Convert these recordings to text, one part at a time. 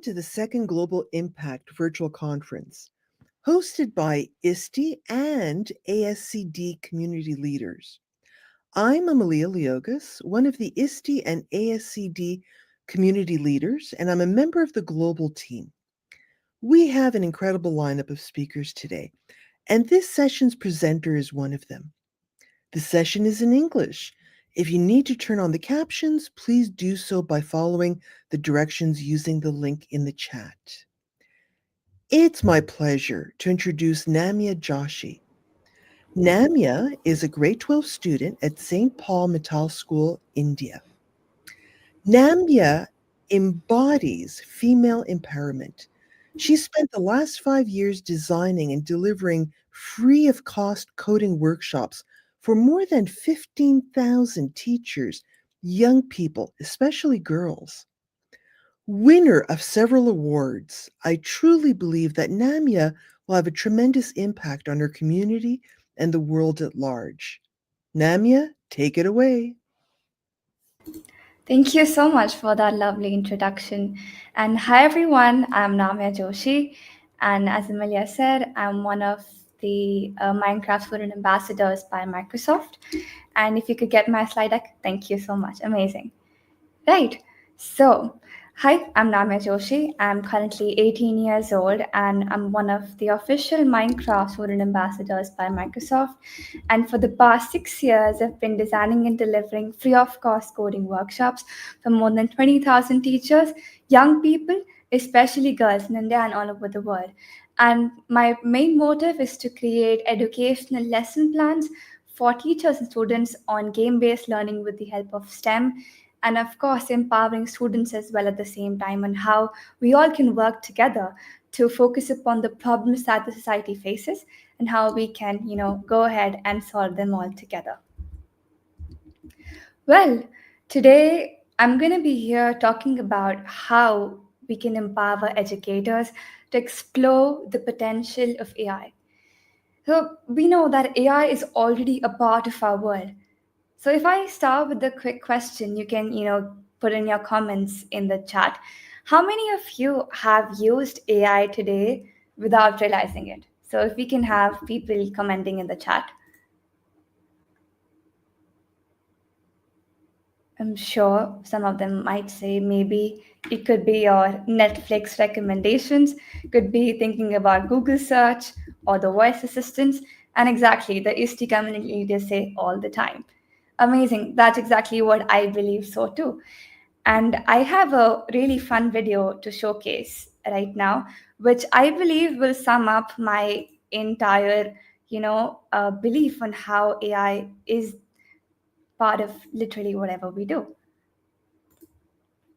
to the second Global Impact virtual conference, hosted by ISTE and ASCD community leaders. I'm Amalia Leogas, one of the ISTE and ASCD community leaders, and I'm a member of the global team. We have an incredible lineup of speakers today, and this session's presenter is one of them. The session is in English. If you need to turn on the captions, please do so by following the directions using the link in the chat. It's my pleasure to introduce Namya Joshi. Namya is a grade 12 student at St. Paul Mittal School, India. Namya embodies female empowerment. She spent the last 5 years designing and delivering free of cost coding workshops for more than 15,000 teachers, young people, especially girls. Winner of several awards, I truly believe that Namya will have a tremendous impact on her community and the world at large. Namya, take it away. Thank you so much for that lovely introduction. And hi everyone, I'm Namya Joshi. And as Amelia said, I'm one of the Minecraft Student Ambassadors by Microsoft. And if you could get my slide deck, thank you so much. Amazing. Right. So, hi, I'm Namya Joshi. I'm currently 18 years old and I'm one of the official Minecraft Student Ambassadors by Microsoft. And for the past 6 years, I've been designing and delivering free of cost coding workshops for more than 20,000 teachers, young people, especially girls in India and all over the world. And my main motive is to create educational lesson plans for teachers and students on game based learning with the help of STEM, and of course empowering students as well at the same time, and how we all can work together to focus upon the problems that the society faces and how we can go ahead and solve them all together. Well, today I'm going to be here talking about how we can empower educators to explore the potential of AI. So we know that AI is already a part of our world. So if I start with the quick question, you can, put in your comments in the chat. How many of you have used AI today without realizing it? So if we can have people commenting in the chat. I'm sure some of them might say maybe it could be your Netflix recommendations, could be thinking about Google search or the voice assistants, and exactly the ISTE community leaders say all the time. Amazing. That's exactly what I believe so too. And I have a really fun video to showcase right now, which I believe will sum up my entire, belief on how AI is part of literally whatever we do.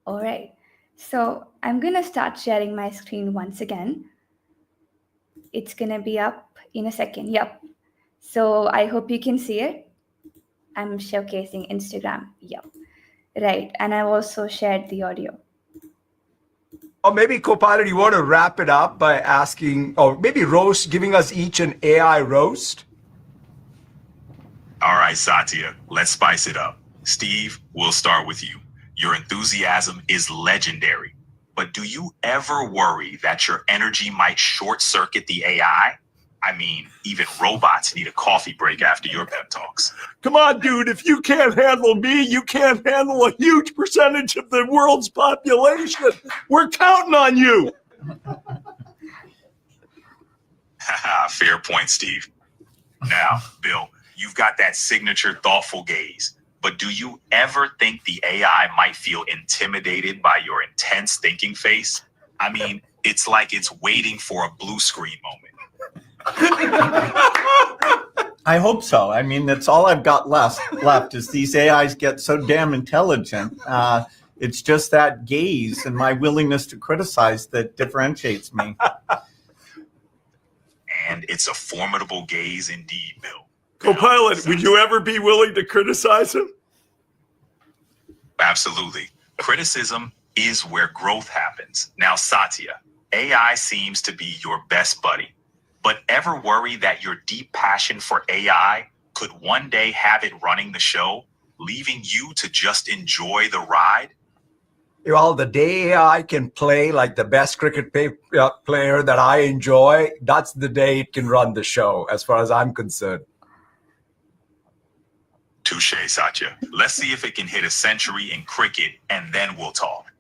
All right. So I'm going to start sharing my screen once again. It's going to be up in a second. Yep. So I hope you can see it. I'm showcasing Instagram. Yep. Right. And I've also shared the audio. Oh, maybe Copilot, you want to wrap it up by asking, or maybe roast, giving us each an AI roast? All right, Satya, let's spice it up. Steve, we'll start with you. Your enthusiasm is legendary. But do you ever worry that your energy might short circuit the AI? I mean, even robots need a coffee break after your pep talks. Come on, dude, if you can't handle me, you can't handle a huge percentage of the world's population. We're counting on you. Fair point, Steve. Now, Bill, you've got that signature thoughtful gaze. But do you ever think the AI might feel intimidated by your intense thinking face? I mean, it's like it's waiting for a blue screen moment. I hope so. I mean, that's all I've got left is these AIs get so damn intelligent. It's just that gaze and my willingness to criticize that differentiates me. And it's a formidable gaze indeed, Bill. Copilot, would you ever be willing to criticize him? Absolutely. Criticism is where growth happens. Now, Satya, AI seems to be your best buddy. But ever worry that your deep passion for AI could one day have it running the show, leaving you to just enjoy the ride? Well, the day AI can play like the best player that I enjoy, that's the day it can run the show, as far as I'm concerned. Touche, Satya. Let's see if it can hit a century in cricket, and then we'll talk.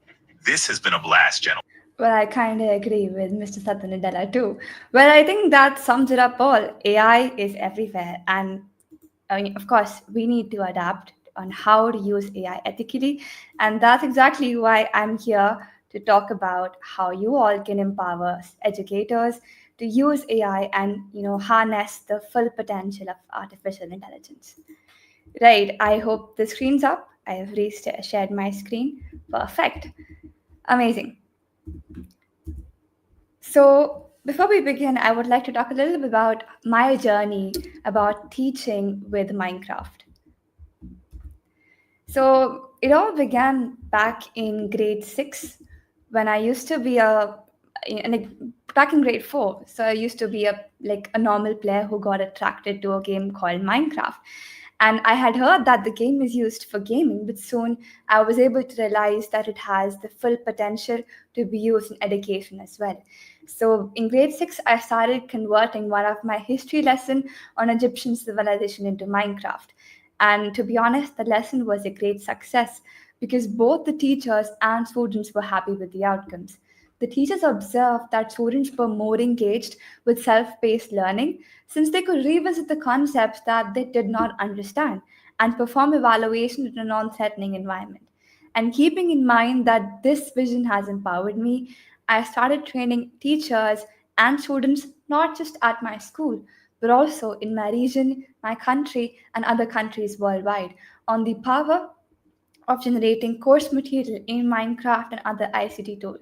This has been a blast, gentlemen. Well, I kind of agree with Mr. Satyanadella too. Well, I think that sums it up all. AI is everywhere. And I mean, of course, we need to adapt on how to use AI ethically. And that's exactly why I'm here to talk about how you all can empower educators to use AI and harness the full potential of artificial intelligence. Right, I hope the screen's up. I have shared my screen. Perfect. Amazing. So, before we begin, I would like to talk a little bit about my journey about teaching with Minecraft. So, it all began back in grade 6 when I used to be back in grade 4. So, I used to be a normal player who got attracted to a game called Minecraft. And I had heard that the game is used for gaming, but soon I was able to realize that it has the full potential to be used in education as well. So in grade 6, I started converting one of my history lesson on Egyptian civilization into Minecraft. And to be honest, the lesson was a great success because both the teachers and students were happy with the outcomes. The teachers observed that students were more engaged with self paced learning since they could revisit the concepts that they did not understand and perform evaluation in a non threatening environment. And keeping in mind that this vision has empowered me, I started training teachers and students not just at my school, but also in my region, my country, and other countries worldwide on the power of generating course material in Minecraft and other ICT tools.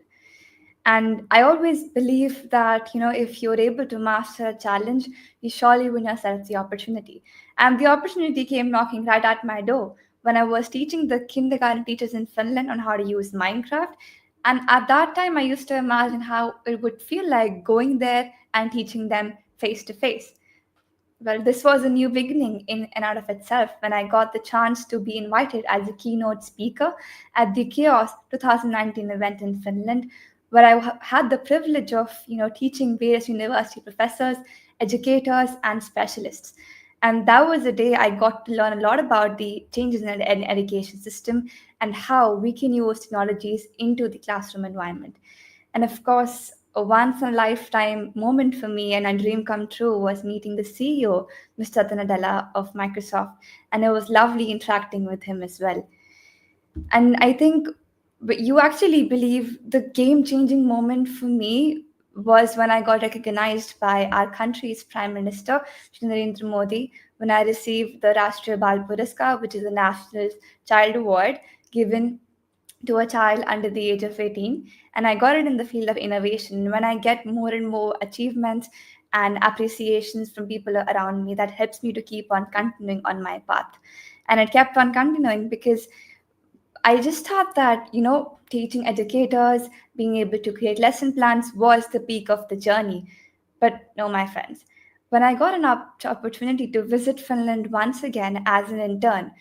And I always believe that, if you're able to master a challenge, you surely win yourself the opportunity. And the opportunity came knocking right at my door when I was teaching the kindergarten teachers in Finland on how to use Minecraft. And at that time, I used to imagine how it would feel like going there and teaching them face to face. Well, this was a new beginning in and out of itself when I got the chance to be invited as a keynote speaker at the Chaos 2019 event in Finland, where I had the privilege of teaching various university professors, educators, and specialists. And that was the day I got to learn a lot about the changes in the education system and how we can use technologies into the classroom environment. And of course, a once in a lifetime moment for me and a dream come true was meeting the CEO, Mr. Tanadella of Microsoft. And it was lovely interacting with him as well. And I think you actually believe the game changing moment for me was when I got recognized by our country's Prime Minister, Shri Narendra Modi, when I received the Rashtriya Bal Puraskar, which is a national child award given to a child under the age of 18. And I got it in the field of innovation. When I get more and more achievements and appreciations from people around me, that helps me to keep on continuing on my path. And it kept on continuing because I just thought that, teaching educators, being able to create lesson plans was the peak of the journey. But no, my friends, when I got an opportunity to visit Finland once again as an intern,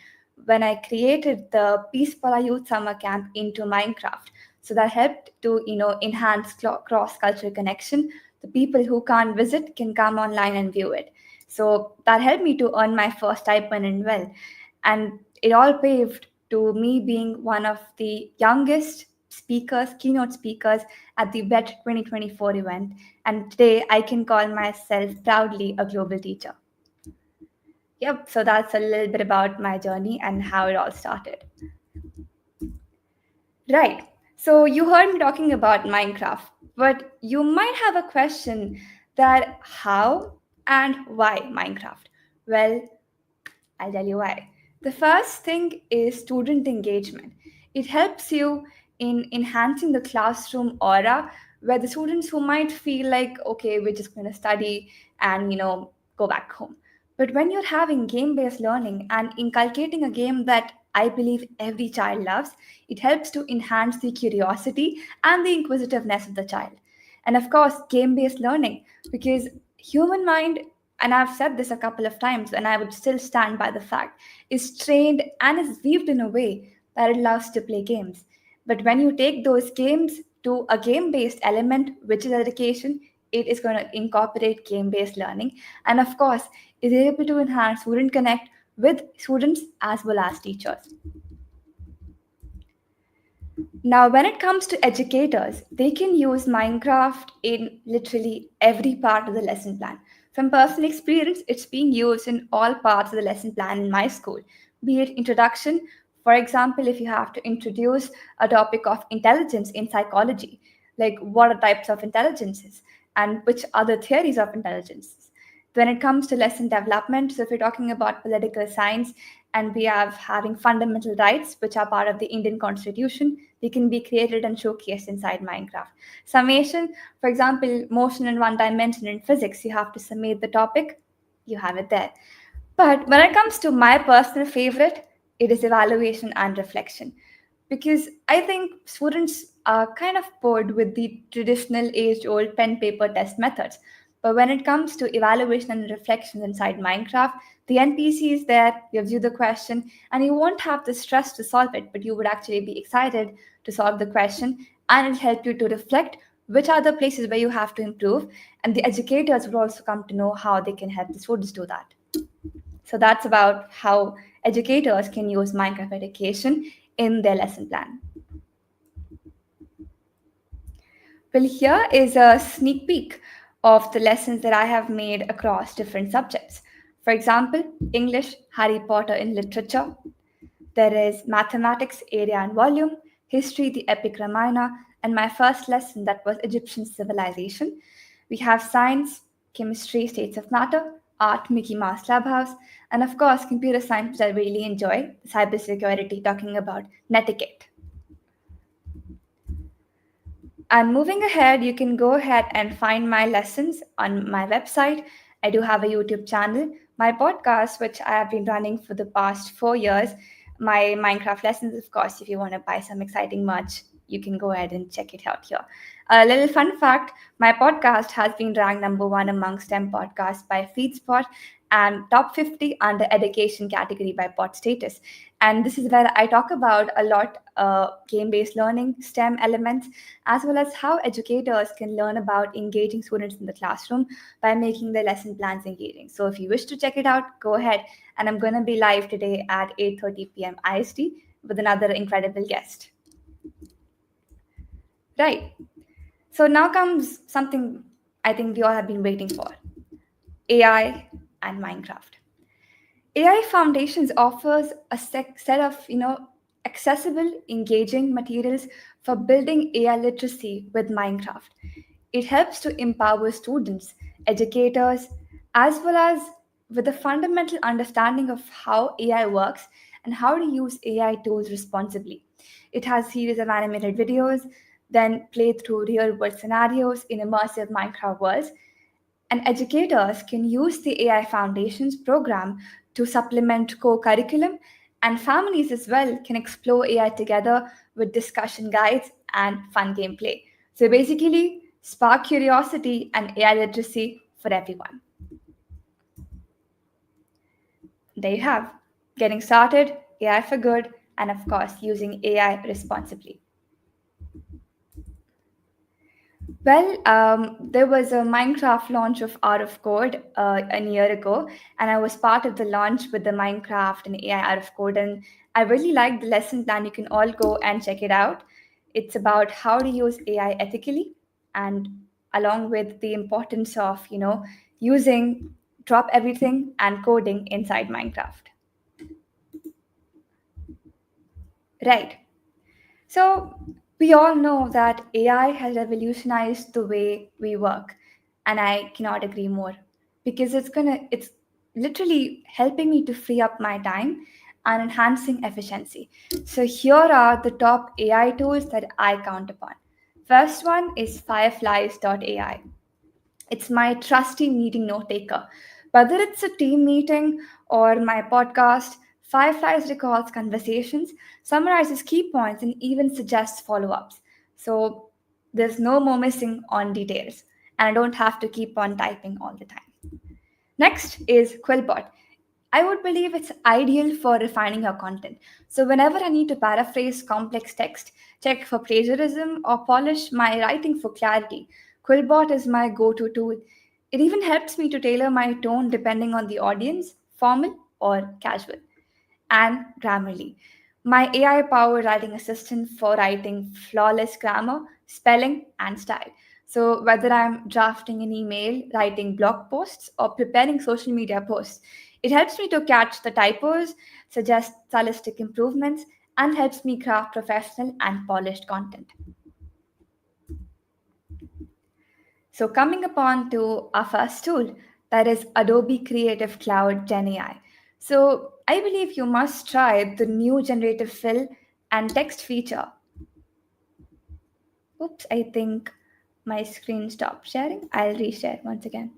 when I created the Peace Youth Summer Camp into Minecraft, so that helped to, enhance cross-cultural connection. The people who can't visit can come online and view it. So that helped me to earn my first stipend and well. And it all paved to me being one of the youngest speakers, keynote speakers at the BET 2024 event. And today I can call myself proudly a global teacher. Yep, so that's a little bit about my journey and how it all started. Right, so you heard me talking about Minecraft, but you might have a question that how and why Minecraft? Well, I'll tell you why. The first thing is student engagement. It helps you in enhancing the classroom aura where the students who might feel like, okay, we're just going to study and, go back home. But when you're having game based learning and inculcating a game that I believe every child loves, it helps to enhance the curiosity and the inquisitiveness of the child. And of course, game based learning, because human mind, and I've said this a couple of times, and I would still stand by the fact, is trained and is weaved in a way that it loves to play games. But when you take those games to a game-based element, which is education, it is going to incorporate game-based learning. And of course, is able to enhance student connect with students as well as teachers. Now, when it comes to educators, they can use Minecraft in literally every part of the lesson plan. From personal experience, it's being used in all parts of the lesson plan in my school, be it introduction. For example, if you have to introduce a topic of intelligence in psychology, like what are types of intelligences and which are the theories of intelligence. When it comes to lesson development, so if you're talking about political science and we have having fundamental rights, which are part of the Indian Constitution, they can be created and showcased inside Minecraft. Summation, for example, motion in one dimension in physics, you have to summate the topic, you have it there. But when it comes to my personal favorite, it is evaluation and reflection. Because I think students are kind of bored with the traditional age old pen paper test methods. But when it comes to evaluation and reflection inside Minecraft, the NPC is there, gives you the question, and you won't have the stress to solve it, but you would actually be excited to solve the question, and it'll help you to reflect which are the places where you have to improve. And the educators will also come to know how they can help the students do that. So that's about how educators can use Minecraft education in their lesson plan. Well, here is a sneak peek of the lessons that I have made across different subjects. For example, English, Harry Potter in literature. There is mathematics, area and volume, history, the epic Ramayana, and my first lesson that was Egyptian civilization. We have science, chemistry, states of matter, art, Mickey Mouse Clubhouse, and of course, computer science, which I really enjoy, cybersecurity, talking about netiquette. And moving ahead, you can go ahead and find my lessons on my website. I do have a YouTube channel, my podcast, which I have been running for the past 4 years. My Minecraft lessons, of course, if you want to buy some exciting merch, you can go ahead and check it out here. A little fun fact, my podcast has been ranked #1 among STEM podcasts by FeedSpot and top 50 under education category by Pod Status. And this is where I talk about a lot game-based learning, STEM elements, as well as how educators can learn about engaging students in the classroom by making their lesson plans engaging. So if you wish to check it out, go ahead. And I'm going to be live today at 8:30 p.m. IST with another incredible guest. Right. So now comes something I think we all have been waiting for, AI and Minecraft. AI Foundations offers a set of accessible, engaging materials for building AI literacy with Minecraft. It helps to empower students, educators, as well as with a fundamental understanding of how AI works and how to use AI tools responsibly. It has series of animated videos, then play through real-world scenarios in immersive Minecraft worlds, and educators can use the AI Foundations program to supplement core curriculum, and families as well can explore AI together with discussion guides and fun gameplay. So basically, spark curiosity and AI literacy for everyone. There you have, getting started, AI for good, and of course, using AI responsibly. Well, there was a Minecraft launch of Art of Code a year ago, and I was part of the launch with the Minecraft and AI Art of Code, and I really liked the lesson plan. You can all go and check it out. It's about how to use AI ethically, and along with the importance of using drop everything and coding inside Minecraft. Right. So we all know that AI has revolutionized the way we work, and I cannot agree more because it's literally helping me to free up my time and enhancing efficiency. So here are the top AI tools that I count upon. First one is fireflies.ai. It's my trusty meeting note taker. Whether it's a team meeting or my podcast, Fireflies records conversations, summarizes key points, and even suggests follow ups. So there's no more missing on details, and I don't have to keep on typing all the time. Next is Quillbot. I would believe it's ideal for refining your content. So, whenever I need to paraphrase complex text, check for plagiarism, or polish my writing for clarity, Quillbot is my go to tool. It even helps me to tailor my tone depending on the audience, formal or casual. And Grammarly, my AI powered writing assistant for writing flawless grammar, spelling, and style. So, whether I'm drafting an email, writing blog posts, or preparing social media posts, it helps me to catch the typos, suggest stylistic improvements, and helps me craft professional and polished content. So, coming upon to our first tool, that is Adobe Creative Cloud Gen AI. So, I believe you must try the new generative fill and text feature. Oops, I think my screen stopped sharing. I'll reshare once again.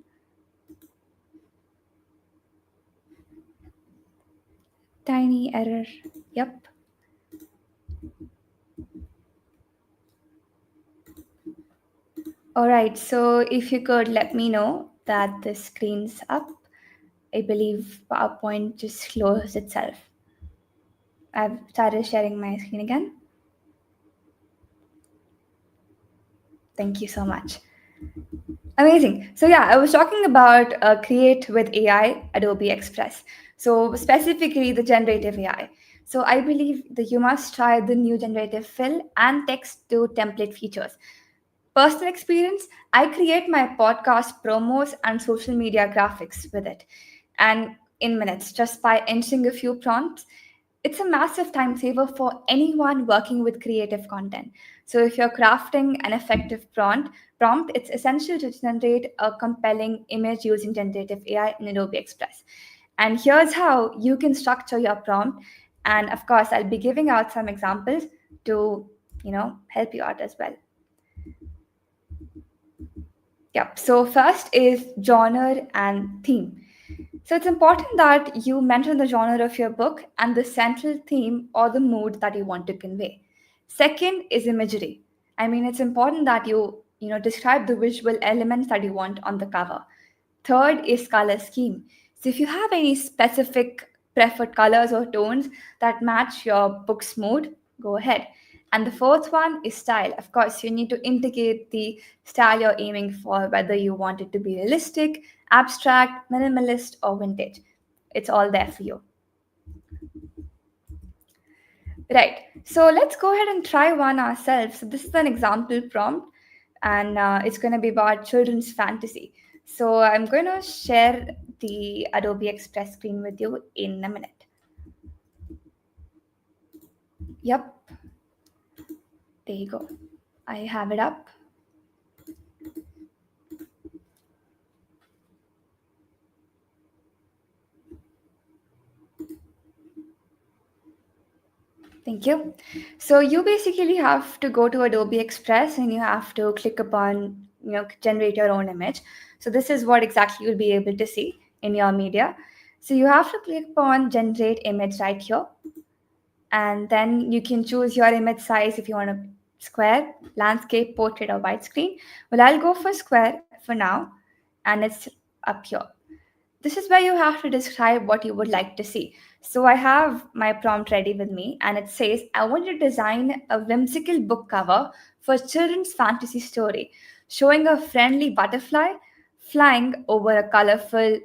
Tiny error. Yep. All right, so if you could let me know that the screen's up. I believe PowerPoint just closed itself. I've started sharing my screen again. Thank you so much. Amazing. So yeah, I was talking about Create with AI, Adobe Express. So specifically the generative AI. So I believe that you must try the new generative fill and text to template features. Personal experience, I create my podcast promos and social media graphics with it. And in minutes, just by entering a few prompts, it's a massive time saver for anyone working with creative content. So if you're crafting an effective prompt, it's essential to generate a compelling image using generative AI in Adobe Express. And here's how you can structure your prompt. And of course, I'll be giving out some examples to, help you out as well. Yep. So first is genre and theme. So it's important that you mention the genre of your book and the central theme or the mood that you want to convey. Second is imagery. I mean, it's important that you describe the visual elements that you want on the cover. Third is color scheme. So if you have any specific preferred colors or tones that match your book's mood, go ahead. And the fourth one is style. Of course, you need to indicate the style you're aiming for, whether you want it to be realistic, abstract, minimalist, or vintage. It's all there for you. Right. So let's go ahead and try one ourselves. So this is an example prompt, and it's going to be about children's fantasy. So I'm going to share the Adobe Express screen with you in a minute. Yep. There you go. I have it up. Thank you. So you basically have to go to Adobe Express and you have to click upon, generate your own image. So this is what exactly you'll be able to see in your media. So you have to click upon generate image right here. And then you can choose your image size if you want a square, landscape, portrait, or widescreen. Well, I'll go for square for now, and it's up here. This is where you have to describe what you would like to see. So I have my prompt ready with me, and it says, I want to design a whimsical book cover for a children's fantasy story, showing a friendly butterfly flying over a colorful,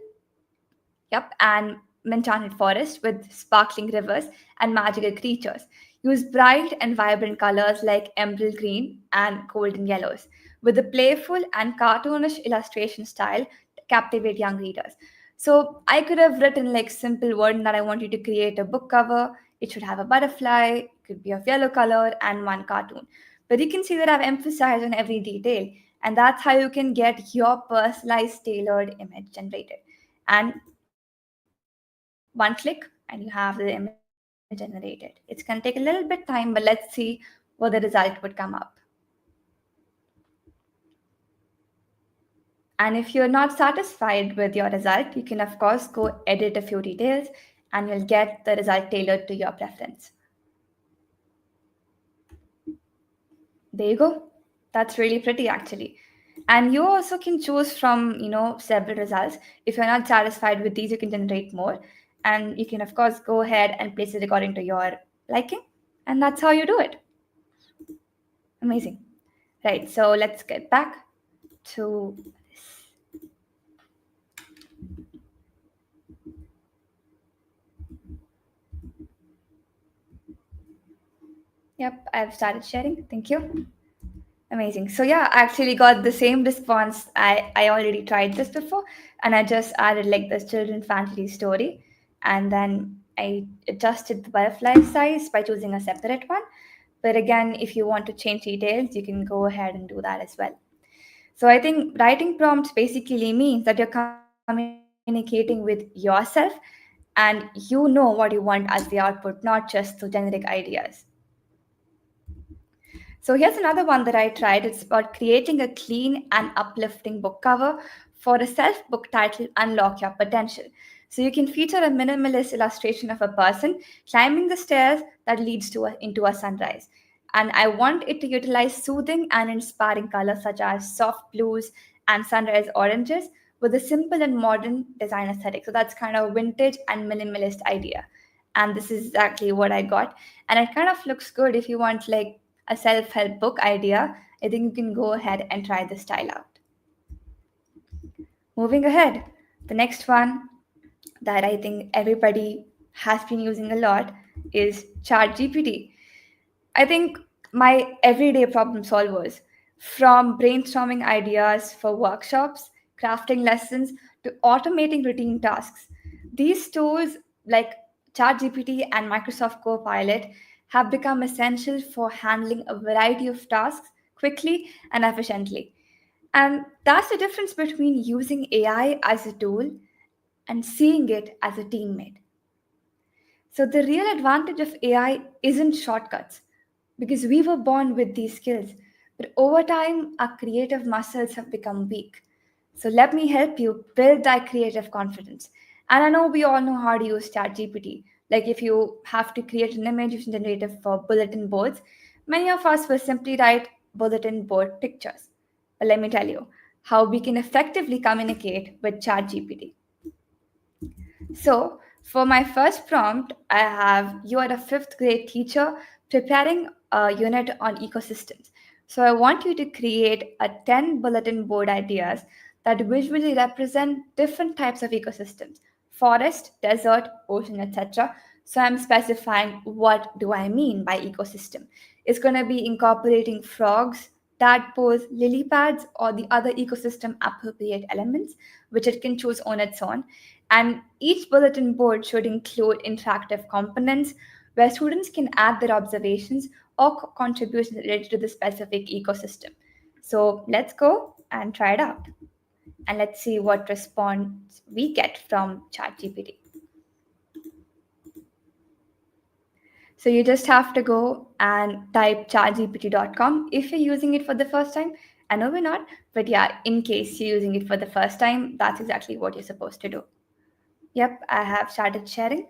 and enchanted forest with sparkling rivers and magical creatures. Use bright and vibrant colors like emerald green and golden yellows, with a playful and cartoonish illustration style to captivate young readers. So I could have written like simple wording that I want you to create a book cover. It should have a butterfly, it could be of yellow color, and one cartoon. But you can see that I've emphasized on every detail, and that's how you can get your personalized, tailored image generated. And one click, and you have the image generated. It's going to take a little bit time, but let's see what the result would come up. And if you're not satisfied with your result, you can of course go edit a few details and you'll get the result tailored to your preference. There you go. That's really pretty actually. And you also can choose from, several results. If you're not satisfied with these, you can generate more. And you can, of course, go ahead and place it according to your liking. And that's how you do it. Amazing. Right, so let's get back to this. Yep, I've started sharing. Thank you. Amazing. So yeah, I actually got the same response. I already tried this before, and I just added like this children fantasy story, and then I adjusted the butterfly size by choosing a separate one. But again, if you want to change details, you can go ahead and do that as well. So I think writing prompts basically means that you're communicating with yourself and you know what you want as the output, not just the generic ideas. So here's another one that I tried. It's about creating a clean and uplifting book cover for a self book titled Unlock Your Potential. So you can feature a minimalist illustration of a person climbing the stairs that leads into a sunrise. And I want it to utilize soothing and inspiring colors such as soft blues and sunrise oranges with a simple and modern design aesthetic. So that's kind of vintage and minimalist idea. And this is exactly what I got. And it kind of looks good if you want like a self-help book idea. I think you can go ahead and try this style out. Moving ahead, the next one that I think everybody has been using a lot is ChatGPT. I think my everyday problem solvers, from brainstorming ideas for workshops, crafting lessons, to automating routine tasks. These tools like ChatGPT and Microsoft Copilot have become essential for handling a variety of tasks quickly and efficiently. And that's the difference between using AI as a tool and seeing it as a teammate. So, the real advantage of AI isn't shortcuts because we were born with these skills, but over time, our creative muscles have become weak. So, let me help you build that creative confidence. And I know we all know how to use ChatGPT. Like, if you have to create an image using generative for bulletin boards, many of us will simply write bulletin board pictures. But let me tell you how we can effectively communicate with ChatGPT. So, for my first prompt, I have you are a fifth grade teacher preparing a unit on ecosystems. So, I want you to create a 10 bulletin board ideas that visually represent different types of ecosystems forest, desert, ocean, etc. So, I'm specifying what do I mean by ecosystem. It's going to be incorporating frogs, tadpoles, lily pads, or the other ecosystem appropriate elements, which it can choose on its own. And each bulletin board should include interactive components where students can add their observations or contributions related to the specific ecosystem. So let's go and try it out. And let's see what response we get from ChatGPT. So you just have to go and type chatgpt.com if you're using it for the first time. I know we're not, but yeah, in case you're using it for the first time, that's exactly what you're supposed to do. Yep, I have started sharing.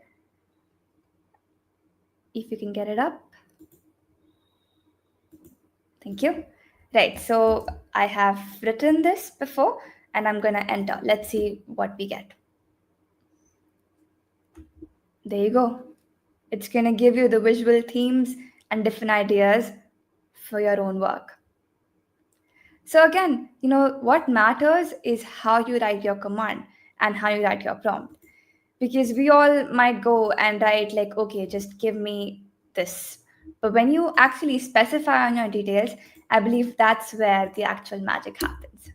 If you can get it up. Thank you. Right, so I have written this before and I'm going to enter. Let's see what we get. There you go. It's going to give you the visual themes and different ideas for your own work. So again, what matters is how you write your command and how you write your prompt. Because we all might go and write like, okay, just give me this. But when you actually specify on your details, I believe that's where the actual magic happens.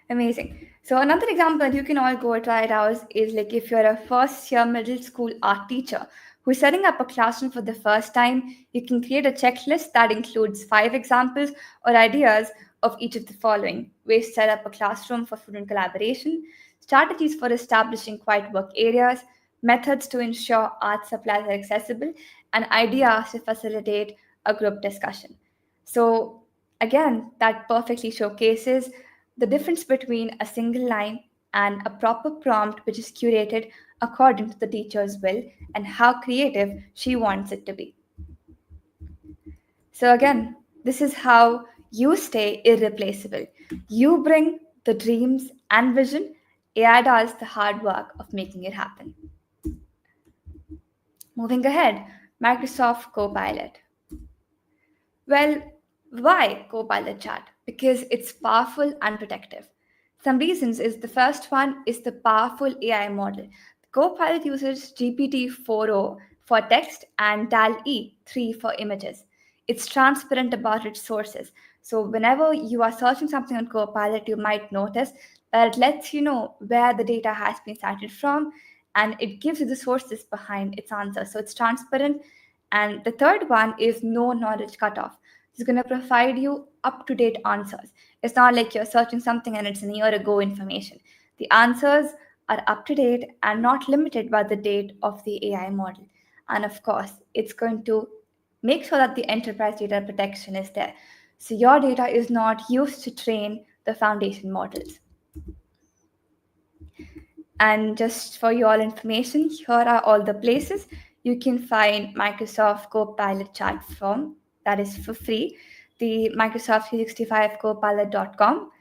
Amazing. So another example that you can all go try it out is like if you're a first year middle school art teacher who's setting up a classroom for the first time, you can create a checklist that includes 5 examples or ideas of each of the following: ways to set up a classroom for student collaboration, strategies for establishing quiet work areas, methods to ensure art supplies are accessible, and ideas to facilitate a group discussion. So again, that perfectly showcases the difference between a single line and a proper prompt which is curated according to the teacher's will and how creative she wants it to be. So again, this is how you stay irreplaceable. You bring the dreams and vision, AI does the hard work of making it happen. Moving ahead, Microsoft Copilot. Well, why Copilot Chat? Because it's powerful and protective. Some reasons is the first one is the powerful AI model. Copilot uses GPT-4o for text and DAL-E 3 for images. It's transparent about its sources. So whenever you are searching something on Copilot, you might notice that it lets you know where the data has been cited from, and it gives you the sources behind its answer. So it's transparent. And the third one is no knowledge cutoff. It's going to provide you up to date answers. It's not like you're searching something and it's a year ago information. The answers are up to date and not limited by the date of the AI model. And of course, it's going to make sure that the enterprise data protection is there. So your data is not used to train the foundation models. And just for your information, here are all the places you can find Microsoft Copilot chat from. That is for free. The Microsoft 365 Copilot.com.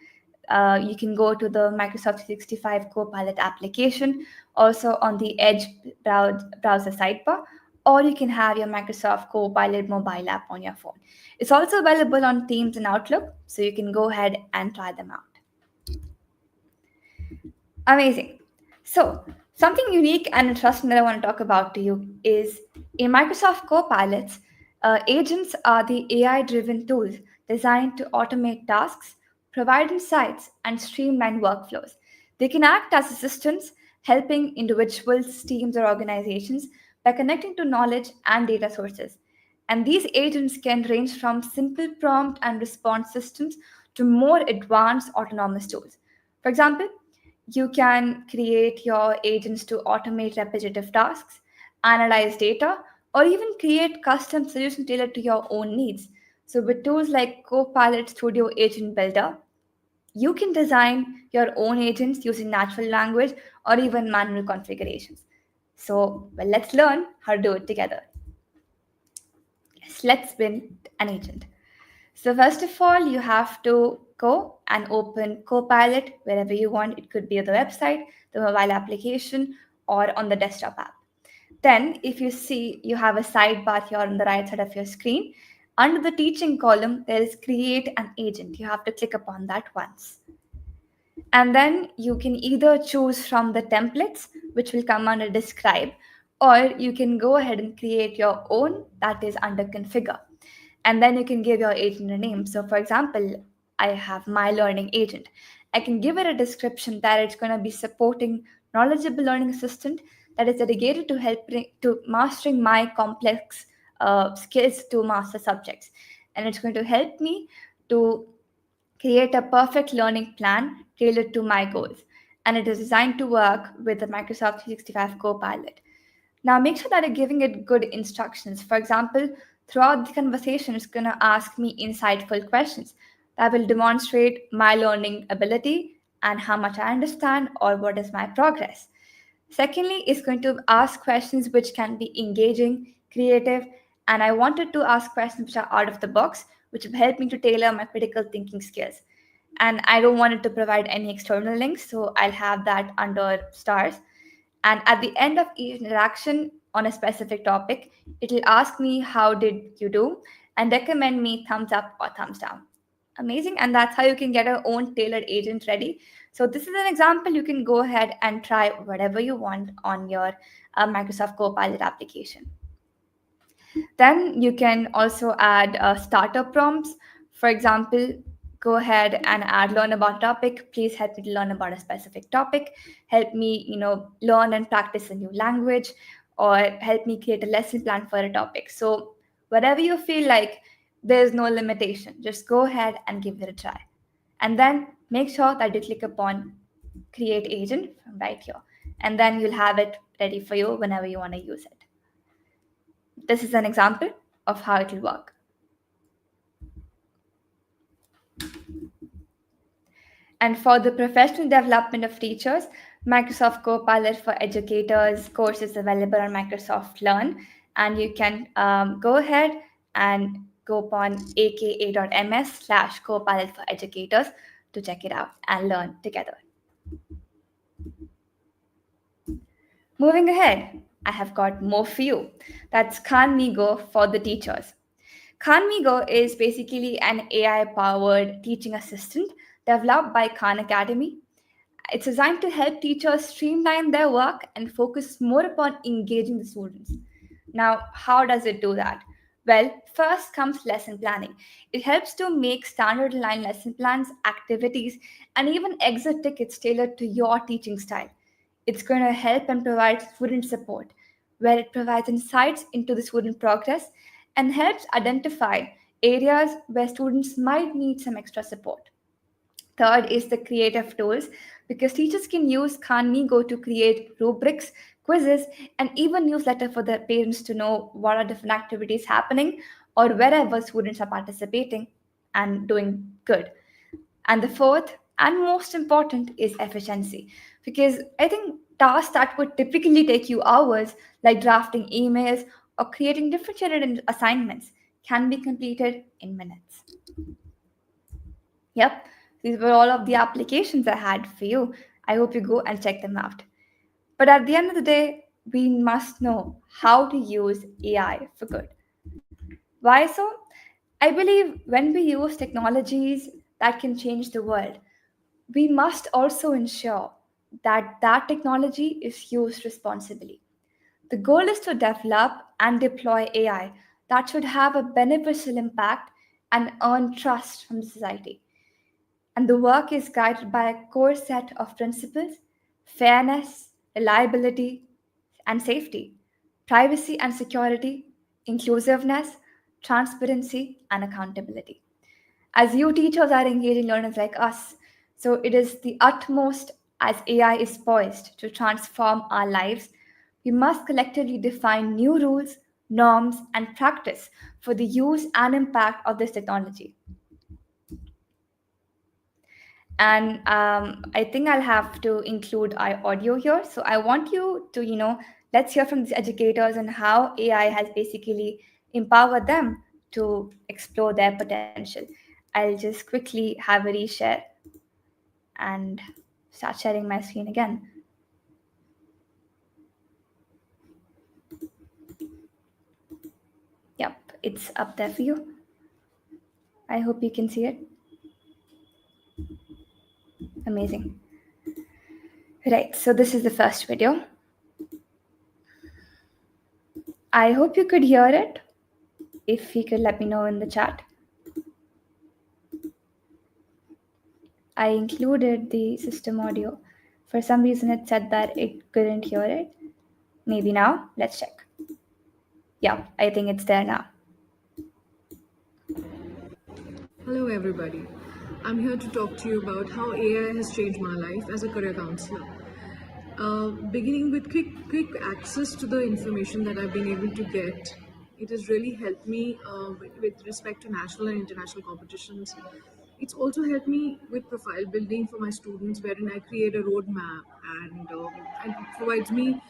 You can go to the Microsoft 365 Copilot application, also on the Edge browser sidebar, or you can have your Microsoft Copilot mobile app on your phone. It's also available on Teams and Outlook, so you can go ahead and try them out. Amazing. So, something unique and interesting that I want to talk about to you is in Microsoft Copilots, agents are the AI driven tools designed to automate tasks, provide insights, and streamline workflows. They can act as assistants, helping individuals, teams, or organizations by connecting to knowledge and data sources. And these agents can range from simple prompt and response systems to more advanced autonomous tools. For example, you can create your agents to automate repetitive tasks, analyze data, or even create custom solutions tailored to your own needs. So, with tools like Copilot Studio Agent Builder, you can design your own agents using natural language or even manual configurations. So, well, let's learn how to do it together. Yes, let's build an agent. So first of all, you have to go and open Copilot wherever you want. It could be the website, the mobile application, or on the desktop app. Then, if you see you have a sidebar here on the right side of your screen, under the teaching column, there is create an agent. You have to click upon that once. And then you can either choose from the templates, which will come under describe, or you can go ahead and create your own that is under configure. And then you can give your agent a name. So for example, I have my learning agent. I can give it a description that it's going to be supporting knowledgeable learning assistant that is dedicated to helping to mastering my complex skills to master subjects. And it's going to help me to create a perfect learning plan tailored to my goals. And it is designed to work with the Microsoft 365 Copilot. Now, make sure that you're giving it good instructions. For example, throughout the conversation, it's going to ask me insightful questions that will demonstrate my learning ability and how much I understand or what is my progress. Secondly, it's going to ask questions which can be engaging, creative, and I wanted to ask questions which are out of the box, which will help me to tailor my critical thinking skills. And I don't want it to provide any external links, so I'll have that under stars. And at the end of each interaction on a specific topic, it will ask me how did you do and recommend me thumbs up or thumbs down. Amazing. And that's how you can get your own tailored agent ready. So this is an example. You can go ahead and try whatever you want on your Microsoft Copilot application. Then you can also add starter prompts. For example, go ahead and add learn about topic. Please help me to learn about a specific topic. Help me, learn and practice a new language, or help me create a lesson plan for a topic. So whatever you feel like, there's no limitation. Just go ahead and give it a try. And then make sure that you click upon create agent from right here. And then you'll have it ready for you whenever you want to use it. This is an example of how it will work. And for the professional development of teachers, Microsoft Copilot for Educators course is available on Microsoft Learn. And you can go ahead and go upon aka.ms/Copilot for Educators to check it out and learn together. Moving ahead, I have got more for you. That's Khanmigo for the teachers. Khanmigo is basically an AI-powered teaching assistant developed by Khan Academy. It's designed to help teachers streamline their work and focus more upon engaging the students. Now, how does it do that? Well, first comes lesson planning. It helps to make standard line lesson plans, activities, and even exit tickets tailored to your teaching style. It's going to help and provide student support, where it provides insights into the student progress and helps identify areas where students might need some extra support. Third is the creative tools, because teachers can use Khanmigo to create rubrics, quizzes, and even newsletter for their parents to know what are different activities happening or wherever students are participating and doing good. And the fourth and most important is efficiency, because I think tasks that would typically take you hours, like drafting emails or creating differentiated assignments, can be completed in minutes. Yep, these were all of the applications I had for you. I hope you go and check them out. But at the end of the day, we must know how to use AI for good. Why so? I believe when we use technologies that can change the world, we must also ensure that that technology is used responsibly. The goal is to develop and deploy AI that should have a beneficial impact and earn trust from the society. And the work is guided by a core set of principles: fairness, reliability, and safety, privacy and security, inclusiveness, transparency, and accountability. As you teachers are engaging learners like us, so it is the utmost as AI is poised to transform our lives. We must collectively define new rules, norms, and practice for the use and impact of this technology. And I think I'll have to include our audio here. So I want you to, let's hear from these educators and how AI has basically empowered them to explore their potential. I'll just quickly have a reshare and start sharing my screen again. Yep, it's up there for you. I hope you can see it. Amazing. Right, so this is the first video. I hope you could hear it. If you could let me know in the chat. I included the system audio. For some reason, it said that it couldn't hear it. Maybe now. Let's check. Yeah, I think it's there now. Hello everybody. I'm here to talk to you about how AI has changed my life as a career counselor. Beginning with quick access to the information that I've been able to get, it has really helped me with respect to national and international competitions. It's also helped me with profile building for my students, wherein I create a roadmap and it provides me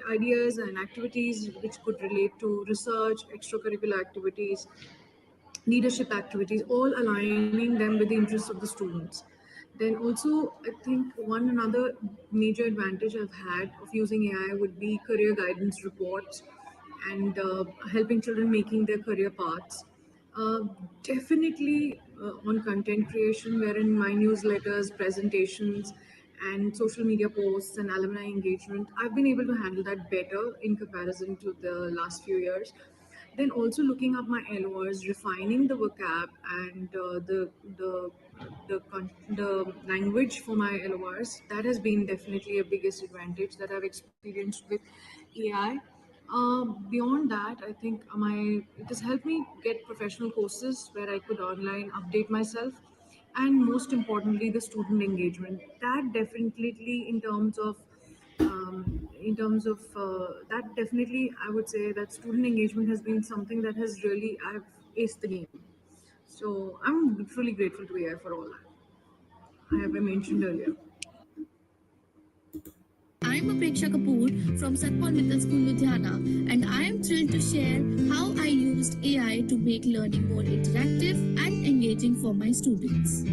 ideas and activities which could relate to research, extracurricular activities, leadership activities, all aligning them with the interests of the students. Then also, I think one another major advantage I've had of using AI would be career guidance reports and helping children making their career paths. Uh, Definitely on content creation, wherein my newsletters, presentations, and social media posts and alumni engagement, I've been able to handle that better in comparison to the last few years. Then also looking up my LORs, refining the vocab and the language for my LORs. That has been definitely a biggest advantage that I've experienced with AI. Beyond that, I think it has helped me get professional courses where I could online update myself, and most importantly, the student engagement. That definitely, that definitely, I would say that student engagement has been something that has really I've aced the game. So I'm truly grateful to AI for all that I have mentioned earlier. I'm Apreksha Kapoor from Satpal Mittal School, Ludhiana, and I am thrilled to share how I used AI to make learning more interactive and engaging for my students.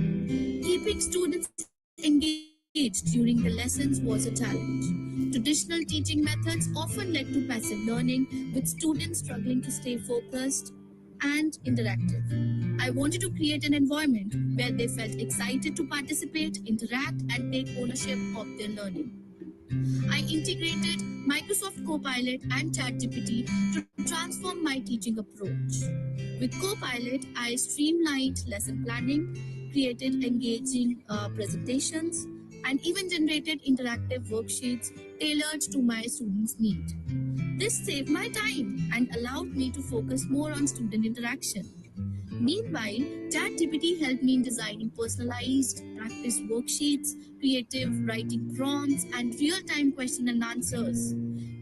Keeping students engaged during the lessons was a challenge. Traditional teaching methods often led to passive learning, with students struggling to stay focused and interactive. I wanted to create an environment where they felt excited to participate, interact, and take ownership of their learning. I integrated Microsoft Copilot and ChatGPT to transform my teaching approach. With Copilot, I streamlined lesson planning, created engaging presentations, and even generated interactive worksheets tailored to my students' needs. This saved my time and allowed me to focus more on student interaction. Meanwhile, ChatGPT helped me in designing personalized practice worksheets, creative writing prompts, and real time question and answers.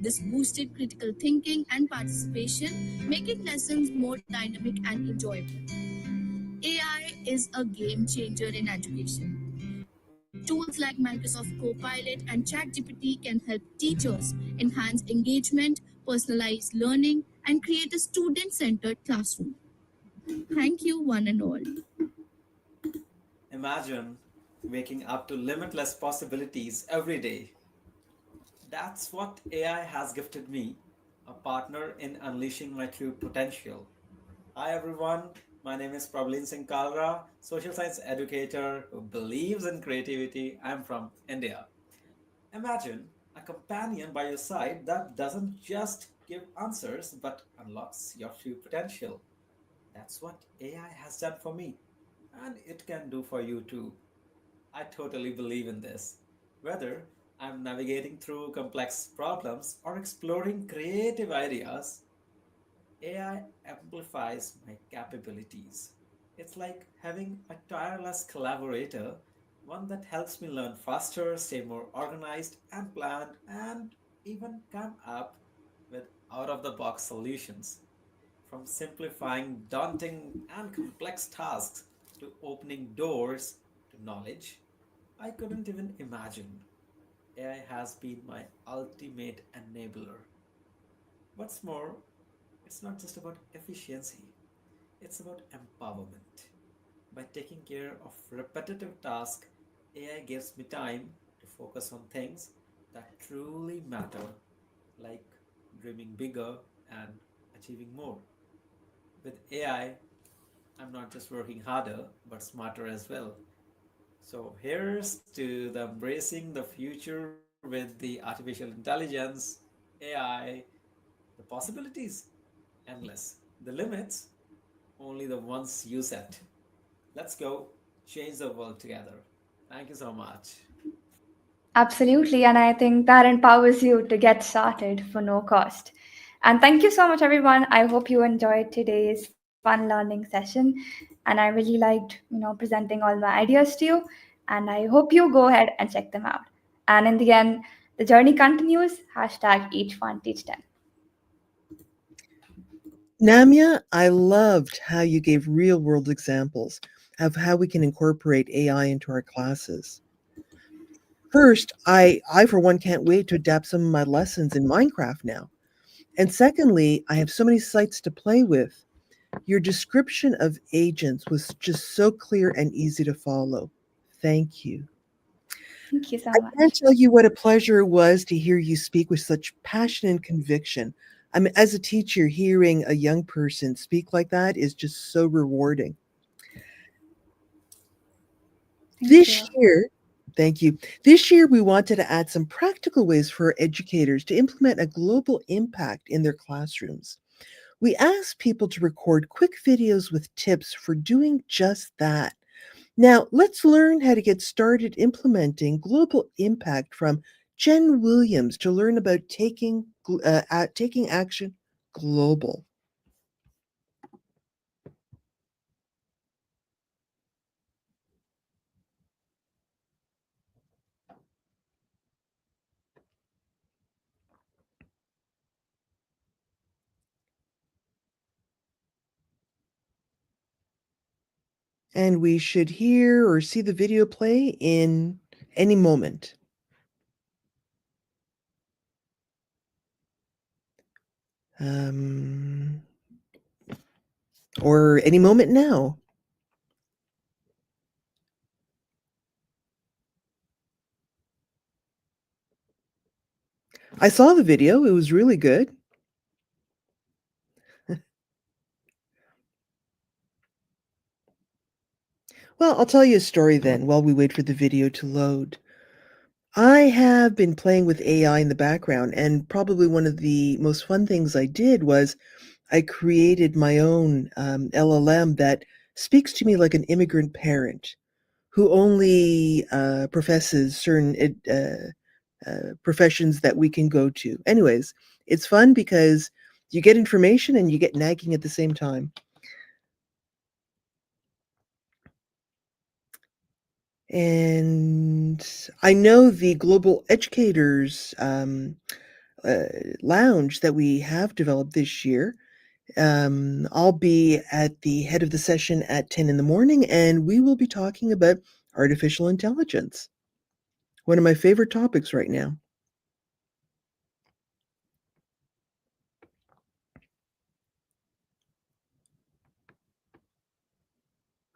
This boosted critical thinking and participation, making lessons more dynamic and enjoyable. AI is a game changer in education. Tools like Microsoft Copilot and ChatGPT can help teachers enhance engagement, personalize learning, and create a student centered classroom. Thank you, one and all. Imagine waking up to limitless possibilities every day. That's what AI has gifted me, a partner in unleashing my true potential. Hi everyone, my name is Prableen Singh Kalra, social science educator who believes in creativity. I'm from India. Imagine a companion by your side that doesn't just give answers but unlocks your true potential. That's what AI has done for me, and it can do for you too. I totally believe in this. Whether I'm navigating through complex problems or exploring creative ideas, AI amplifies my capabilities. It's like having a tireless collaborator, one that helps me learn faster, stay more organized and planned, and even come up with out of the box solutions. From simplifying daunting and complex tasks to opening doors to knowledge I couldn't even imagine. AI has been my ultimate enabler. What's more, it's not just about efficiency, it's about empowerment. By taking care of repetitive tasks, AI gives me time to focus on things that truly matter, like dreaming bigger and achieving more. With AI, I'm not just working harder, but smarter as well. So here's to the embracing the future with the artificial intelligence, AI, the possibilities endless. The limits only the ones you set. Let's go change the world together. Thank you so much. Absolutely, and I think that empowers you to get started for no cost. And thank you so much, everyone. I hope you enjoyed today's fun learning session, and I really liked, presenting all my ideas to you. And I hope you go ahead and check them out. And in the end, the journey continues. Hashtag each one teach 10. Namya, I loved how you gave real world examples of how we can incorporate AI into our classes. First, I for one can't wait to adapt some of my lessons in Minecraft now. And secondly, I have so many sites to play with. Your description of agents was just so clear and easy to follow. Thank you. Thank you so I can't much. tell you what a pleasure it was to hear you speak with such passion and conviction. I mean, as a teacher, hearing a young person speak like that is just so rewarding. Thank This you. year, thank you. This year, we wanted to add some practical ways for educators to implement a global impact in their classrooms. We asked people to record quick videos with tips for doing just that. Now, let's learn how to get started implementing global impact from Jen Williams to learn about taking action global. And we should hear or see the video play in any moment. Um, or any moment now. I saw the video. It was really good. Well, I'll tell you a story then while we wait for the video to load. I have been playing with AI in the background, and probably one of the most fun things I did was I created my own LLM that speaks to me like an immigrant parent who only professes certain professions that we can go to. Anyways, it's fun because you get information and you get nagging at the same time. And I know the Global Educators Lounge that we have developed this year. I'll be at the head of the session at 10 in the morning, and we will be talking about artificial intelligence, one of my favorite topics right now.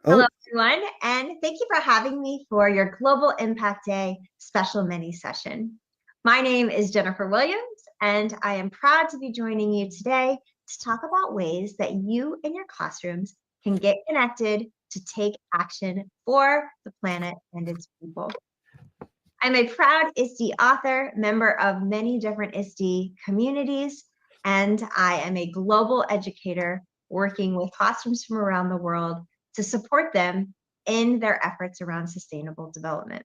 Hello, Oh, everyone, and thank you for having me for your Global Impact Day special mini session. My name is Jennifer Williams, and I am proud to be joining you today to talk about ways that you in your classrooms can get connected to take action for the planet and its people. I'm a proud ISTE author, member of many different ISTE communities, and I am a global educator working with classrooms from around the world to support them in their efforts around sustainable development.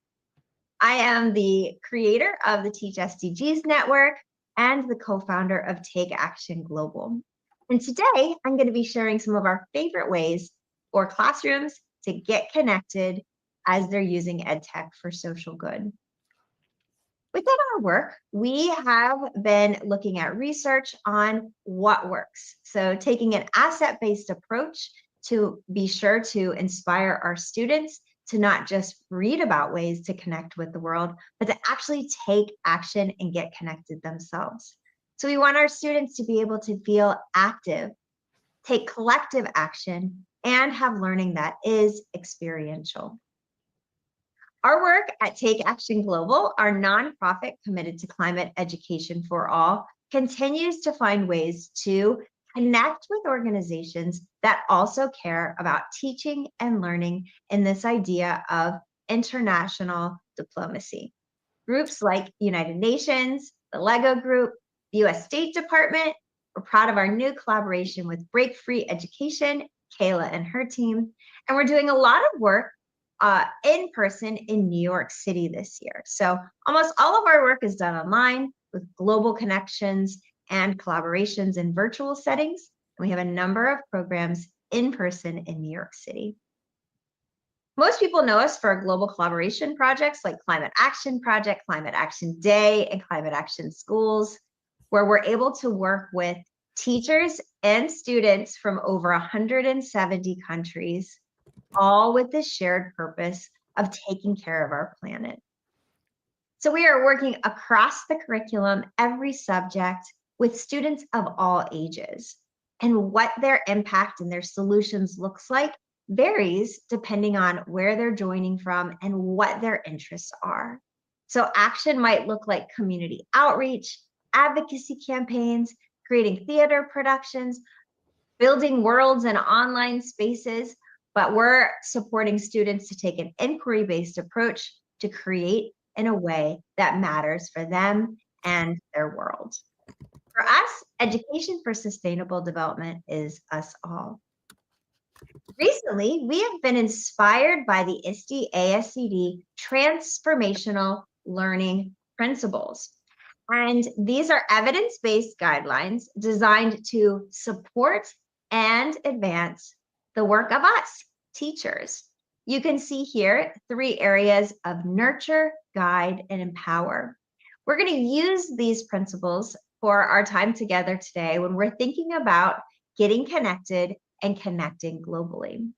I am the creator of the Teach SDGs Network and the co-founder of Take Action Global. And today I'm going to be sharing some of our favorite ways for classrooms to get connected as they're using EdTech for social good. Within our work, we have been looking at research on what works. So taking an asset-based approach to be sure to inspire our students to not just read about ways to connect with the world, but to actually take action and get connected themselves. So we want our students to be able to feel active, take collective action, and have learning that is experiential. Our work at Take Action Global, our nonprofit committed to climate education for all, continues to find ways to connect with organizations that also care about teaching and learning in this idea of international diplomacy. Groups like United Nations, the LEGO Group, the US State Department. We're proud of our new collaboration with Break Free Education, Kayla and her team. And we're doing a lot of work in person in New York City this year. So almost all of our work is done online with global connections and collaborations in virtual settings. And we have a number of programs in person in New York City. Most people know us for our global collaboration projects like Climate Action Project, Climate Action Day, and Climate Action Schools, where we're able to work with teachers and students from over 170 countries, all with the shared purpose of taking care of our planet. So we are working across the curriculum, every subject, with students of all ages. And what their impact and their solutions looks like varies depending on where they're joining from and what their interests are. So action might look like community outreach, advocacy campaigns, creating theater productions, building worlds and online spaces, but we're supporting students to take an inquiry-based approach to create in a way that matters for them and their world. For us, education for sustainable development is us all. Recently, we have been inspired by the ISTE ASCD transformational learning principles. And these are evidence-based guidelines designed to support and advance the work of us, teachers. You can see here 3 areas of nurture, guide, and empower. We're going to use these principles for our time together today when we're thinking about getting connected and connecting globally.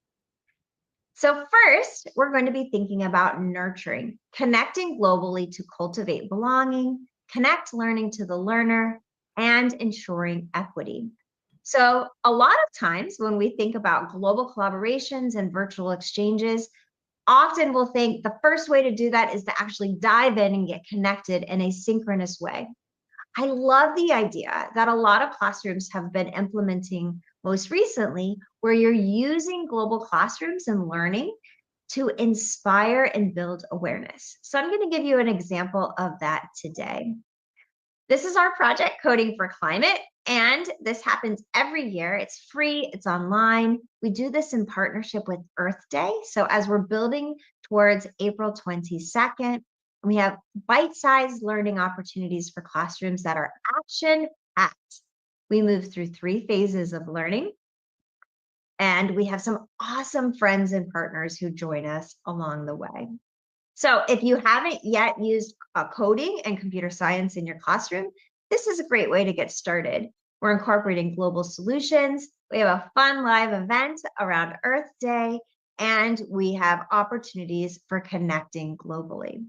So first, we're going to be thinking about nurturing, connecting globally to cultivate belonging, connect learning to the learner, and ensuring equity. So a lot of times when we think about global collaborations and virtual exchanges, often we'll think the first way to do that is to actually dive in and get connected in a synchronous way. I love the idea that a lot of classrooms have been implementing most recently, where you're using global classrooms and learning to inspire and build awareness. So I'm going to give you an example of that today. This is our project, Coding for Climate, and this happens every year. It's free, it's online. We do this in partnership with Earth Day. So as we're building towards April 22nd, we have bite-sized learning opportunities for classrooms that are action-packed. We move through 3 phases of learning, and we have some awesome friends and partners who join us along the way. So if you haven't yet used coding and computer science in your classroom, this is a great way to get started. We're incorporating global solutions. We have a fun live event around Earth Day, and we have opportunities for connecting globally.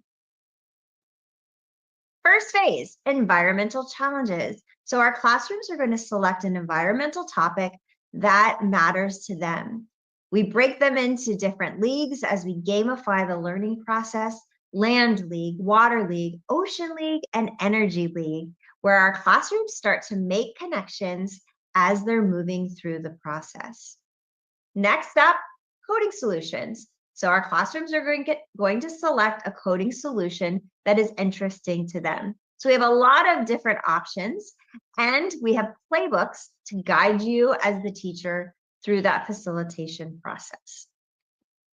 First phase, environmental challenges. So our classrooms are going to select an environmental topic that matters to them. We break them into different leagues as we gamify the learning process: Land League, Water League, Ocean League, and Energy League, where our classrooms start to make connections as they're moving through the process. Next up, coding solutions. So our classrooms are going to select a coding solution that is interesting to them. So we have a lot of different options, and we have playbooks to guide you as the teacher through that facilitation process.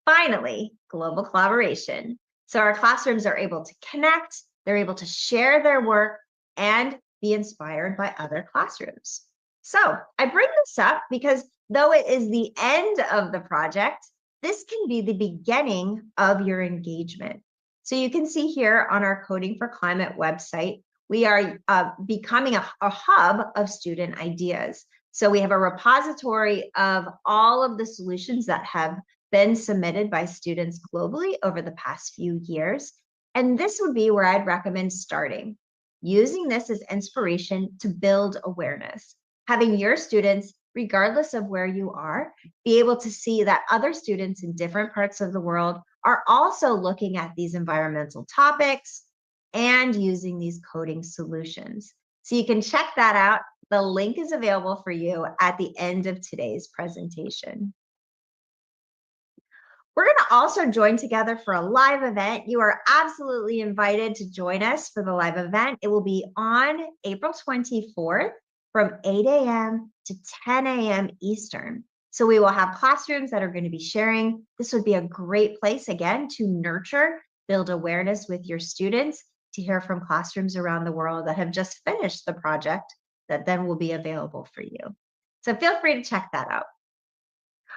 Finally, global collaboration. So our classrooms are able to connect, they're able to share their work, and be inspired by other classrooms. So I bring this up because though it is the end of the project, this can be the beginning of your engagement. So you can see here on our Coding for Climate website, we are becoming a hub of student ideas. So we have a repository of all of the solutions that have been submitted by students globally over the past few years. And this would be where I'd recommend starting, using this as inspiration to build awareness, having your students, regardless of where you are, be able to see that other students in different parts of the world are also looking at these environmental topics and using these coding solutions. So you can check that out. The link is available for you at the end of today's presentation. We're going to also join together for a live event. You are absolutely invited to join us for the live event. It will be on April 24th from 8 a.m. to 10 a.m. Eastern. So we will have classrooms that are going to be sharing. This would be a great place, again, to nurture, build awareness with your students, to hear from classrooms around the world that have just finished the project that then will be available for you. So feel free to check that out.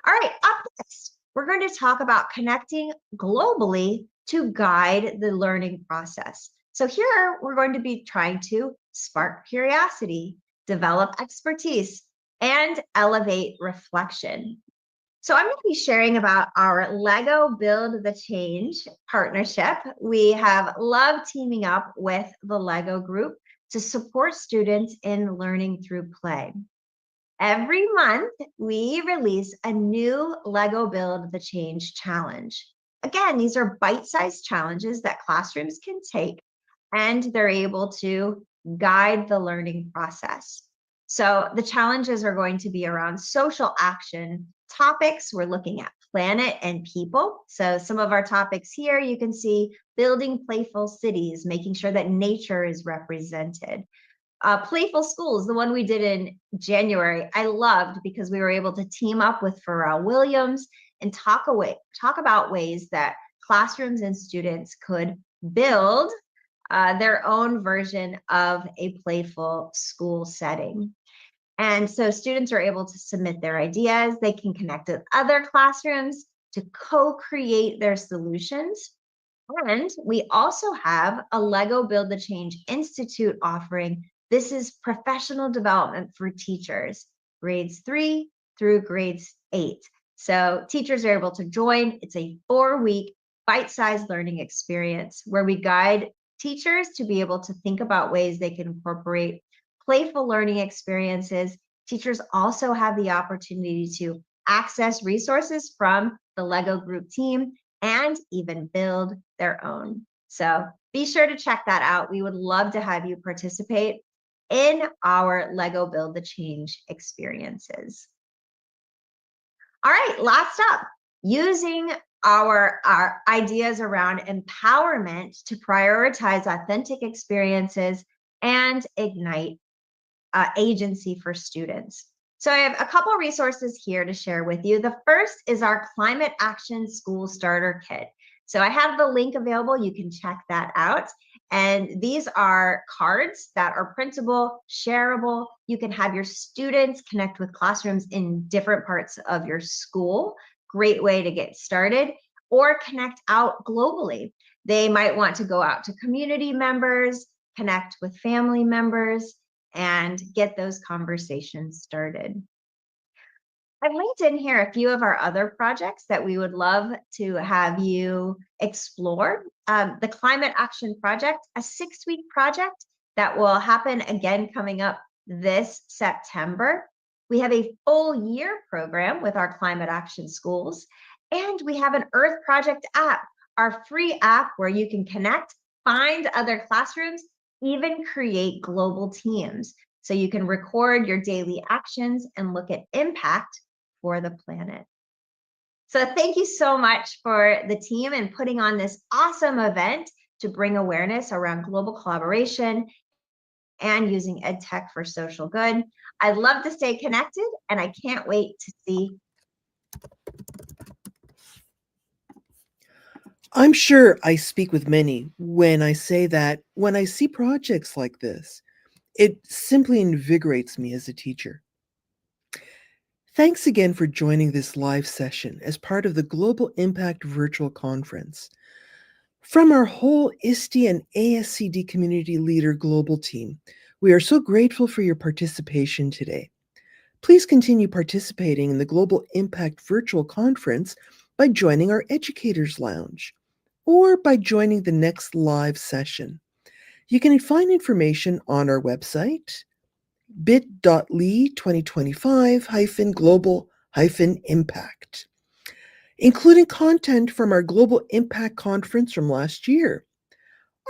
All right, up next, we're going to talk about connecting globally to guide the learning process. So here we're going to be trying to spark curiosity, develop expertise, and elevate reflection. So I'm going to be sharing about our Lego Build the Change partnership. We have loved teaming up with the Lego Group to support students in learning through play. Every month, we release a new Lego Build the Change challenge. Again, these are bite-sized challenges that classrooms can take, and they're able to guide the learning process. So the challenges are going to be around social action topics. We're looking at planet and people. So some of our topics here, you can see building playful cities, making sure that nature is represented. Playful schools, the one we did in January, I loved because we were able to team up with Pharrell Williams and talk about ways that classrooms and students could build their own version of a playful school setting. And so students are able to submit their ideas. They can connect with other classrooms to co-create their solutions. And we also have a Lego Build the Change Institute offering. This is professional development for teachers, grades 3 through grades 8. So teachers are able to join. It's a 4-week bite-sized learning experience where we guide teachers to be able to think about ways they can incorporate playful learning experiences. Teachers also have the opportunity to access resources from the Lego Group team and even build their own. So be sure to check that out. We would love to have you participate. in our Lego Build the Change experiences. All right, last up, using our ideas around empowerment to prioritize authentic experiences and ignite agency for students. So I have a couple resources here to share with you. The first is our Climate Action School Starter Kit. So I have the link available. You can check that out. And these are cards that are printable, shareable. You can have your students connect with classrooms in different parts of your school. Great way to get started, or connect out globally. They might want to go out to community members, connect with family members, and get those conversations started. I've linked in here a few of our other projects that we would love to have you explore. The Climate Action Project, a 6-week project that will happen again coming up this September. We have a full year program with our Climate Action Schools, and we have an Earth Project app, our free app where you can connect, find other classrooms, even create global teams. So you can record your daily actions and look at impact for the planet. So thank you so much for the team and putting on this awesome event to bring awareness around global collaboration and using EdTech for social good. I'd love to stay connected, and I can't wait to see. I'm sure I speak with many when I say that when I see projects like this, it simply invigorates me as a teacher. Thanks again for joining this live session as part of the Global Impact Virtual Conference. From our whole ISTE and ASCD Community Leader Global team, we are so grateful for your participation today. Please continue participating in the Global Impact Virtual Conference by joining our Educators Lounge or by joining the next live session. You can find information on our website, bit.ly 2025-global-impact, including content from our Global Impact Conference from last year.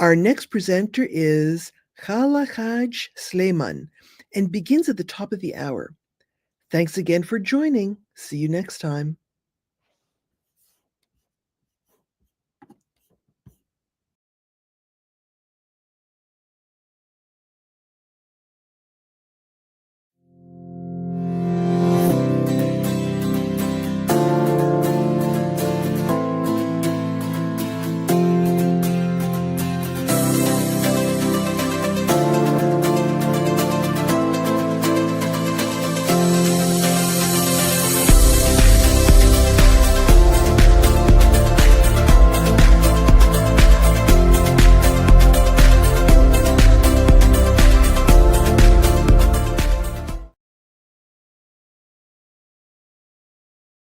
Our next presenter is Khala Haj Sleiman and begins at the top of the hour. Thanks again for joining. See you next time.